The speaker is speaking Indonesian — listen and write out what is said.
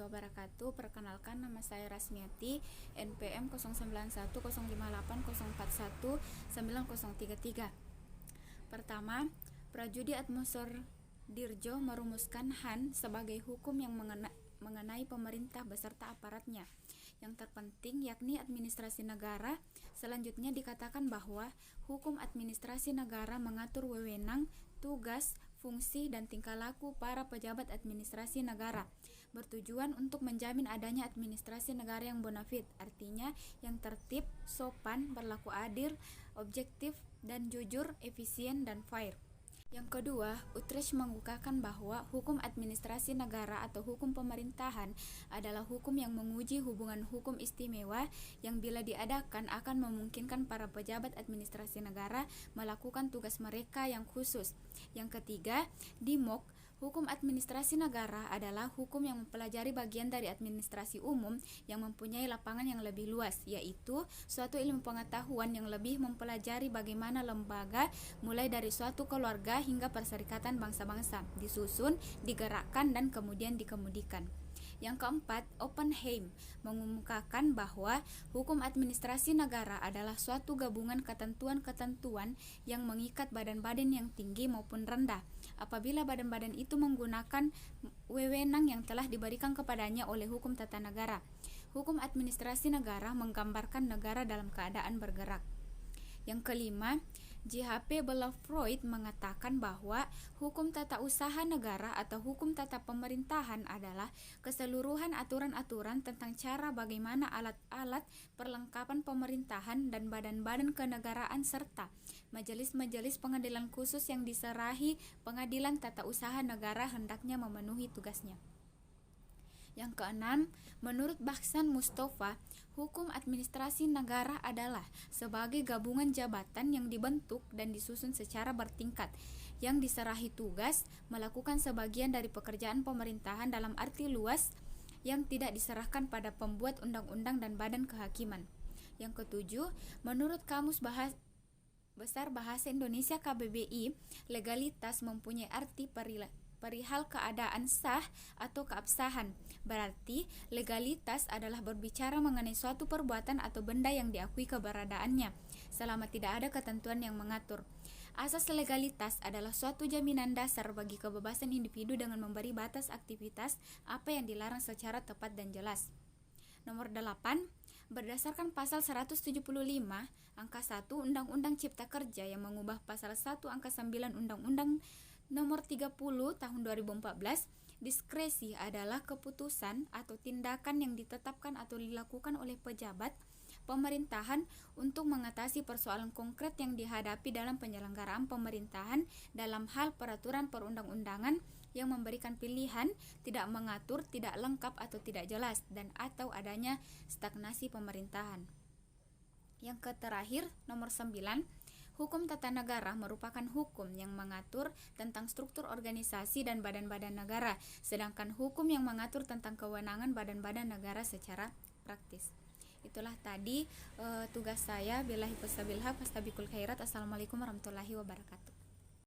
wabarakatuh. Perkenalkan, nama saya Rasmiati, NPM 091058041933. Pertama, Prajudi Atmosfer Dirjo merumuskan HAN sebagai hukum yang mengenai pemerintah beserta aparatnya yang terpenting, yakni administrasi negara. Selanjutnya dikatakan bahwa hukum administrasi negara mengatur wewenang, tugas, fungsi, dan tingkah laku para pejabat administrasi negara, bertujuan untuk menjamin adanya administrasi negara yang bonafit, artinya yang tertib, sopan, berlaku adil, objektif, dan jujur, efisien, dan fair. Yang kedua, Utrecht mengukakan bahwa hukum administrasi negara atau hukum pemerintahan adalah hukum yang menguji hubungan hukum istimewa yang bila diadakan akan memungkinkan para pejabat administrasi negara melakukan tugas mereka yang khusus. Yang ketiga, Dimok, hukum administrasi negara adalah hukum yang mempelajari bagian dari administrasi umum yang mempunyai lapangan yang lebih luas, yaitu suatu ilmu pengetahuan yang lebih mempelajari bagaimana lembaga mulai dari suatu keluarga hingga perserikatan bangsa-bangsa disusun, digerakkan, dan kemudian dikemudikan. Yang keempat, Oppenheim mengemukakan bahwa hukum administrasi negara adalah suatu gabungan ketentuan-ketentuan yang mengikat badan-badan yang tinggi maupun rendah, apabila badan-badan itu menggunakan wewenang yang telah diberikan kepadanya oleh hukum tata negara. Hukum administrasi negara menggambarkan negara dalam keadaan bergerak. Yang kelima, JHP Belafroid mengatakan bahwa hukum tata usaha negara atau hukum tata pemerintahan adalah keseluruhan aturan-aturan tentang cara bagaimana alat-alat perlengkapan pemerintahan dan badan-badan kenegaraan serta majelis-majelis pengadilan khusus yang diserahi pengadilan tata usaha negara hendaknya memenuhi tugasnya. Yang keenam, menurut Bahsan Mustafa, hukum administrasi negara adalah sebagai gabungan jabatan yang dibentuk dan disusun secara bertingkat, yang diserahi tugas melakukan sebagian dari pekerjaan pemerintahan dalam arti luas yang tidak diserahkan pada pembuat undang-undang dan badan kehakiman. Yang ketujuh, menurut Kamus Besar Bahasa Indonesia KBBI, legalitas mempunyai arti perihal keadaan sah atau keabsahan. Berarti legalitas adalah berbicara mengenai suatu perbuatan atau benda yang diakui keberadaannya selama tidak ada ketentuan yang mengatur. Asas legalitas adalah suatu jaminan dasar bagi kebebasan individu dengan memberi batas aktivitas apa yang dilarang secara tepat dan jelas. Nomor 8, berdasarkan pasal 175 angka 1 Undang-Undang Cipta Kerja yang mengubah pasal 1 angka 9 Undang-Undang Nomor 30 Tahun 2014, diskresi adalah keputusan atau tindakan yang ditetapkan atau dilakukan oleh pejabat pemerintahan untuk mengatasi persoalan konkret yang dihadapi dalam penyelenggaraan pemerintahan dalam hal peraturan perundang-undangan yang memberikan pilihan, tidak mengatur, tidak lengkap atau tidak jelas, dan atau adanya stagnasi pemerintahan. Yang terakhir, nomor 9, hukum tata negara merupakan hukum yang mengatur tentang struktur organisasi dan badan-badan negara, sedangkan hukum yang mengatur tentang kewenangan badan-badan negara secara praktis. Itulah tadi tugas saya. Billahi wastabiqul khairat. Assalamualaikum warahmatullahi wabarakatuh.